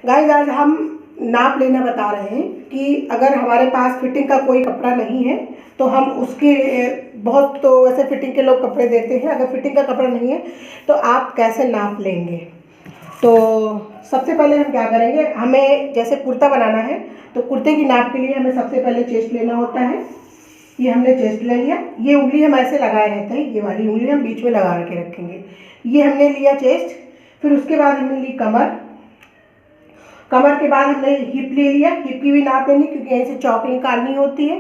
Guys आज हम नाप लेना बता रहे हैं कि अगर हमारे पास फिटिंग का कोई कपड़ा नहीं है तो हम उसके बहुत तो वैसे फिटिंग के लोग कपड़े देते हैं। अगर फिटिंग का कपड़ा नहीं है तो आप कैसे नाप लेंगे। तो सबसे पहले हम क्या करेंगे, हमें जैसे कुर्ता बनाना है तो कुर्ते की नाप के लिए हमें सबसे पहले चेस्ट लेना होता है। ये हमने चेस्ट ले लिया, ये उंगली हम ऐसे लगाए रहते हैं, ये वाली उंगली हम बीच में लगा के रखेंगे। ये हमने लिया चेस्ट। फिर उसके बाद हमने ली कमर। कमर के बाद हमने हिप ले लिया। हिप की भी नाप लेनी क्योंकि यहीं से चौक निकालनी होती है।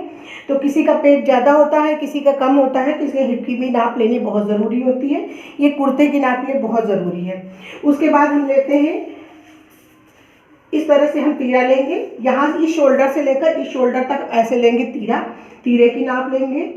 तो किसी का पेट ज़्यादा होता है, किसी का कम होता है, तो इसलिए हिप की भी नाप लेनी बहुत ज़रूरी होती है। ये कुर्ते की नाप लिए बहुत ज़रूरी है। उसके बाद हम लेते हैं, इस तरह से हम तीरा लेंगे। यहाँ इस शोल्डर से लेकर इस शोल्डर तक ऐसे लेंगे तीरा, तीरे की नाप लेंगे।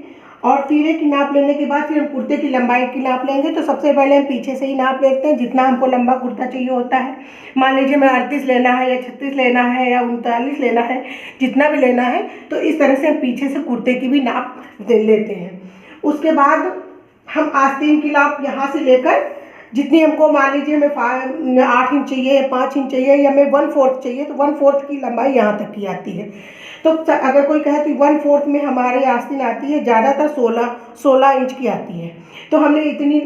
और तीरे की नाप लेने के बाद फिर हम कुर्ते की लंबाई की नाप लेंगे। तो सबसे पहले हम पीछे से ही नाप लेते हैं, जितना हमको लंबा कुर्ता चाहिए होता है। मान लीजिए मैं 38 लेना है या 36 लेना है या 39 लेना है, जितना भी लेना है तो इस तरह से हम पीछे से कुर्ते की भी नाप दे लेते हैं। उसके बाद हम आस्तीन की नाप यहाँ से लेकर जितनी हमको, मान लीजिए हमें 8 इंच चाहिए, 5 इंच चाहिए या हमें 1/4 चाहिए, तो 1/4 की लंबाई यहाँ तक की आती है। तो अगर कोई कहे तो 1/4 में हमारे आस्तीन आती है, ज़्यादातर 16 इंच की आती है। तो हमने इतनी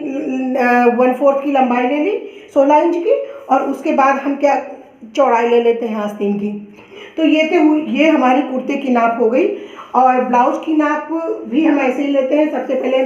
1/4 की लंबाई ले ली, 16 इंच की। और उसके बाद हम क्या चौड़ाई ले लेते हैं आस्तीन की। तो ये हमारी कुर्ते की नाप हो गई। और ब्लाउज की नाप भी हम ऐसे ही लेते हैं। सबसे पहले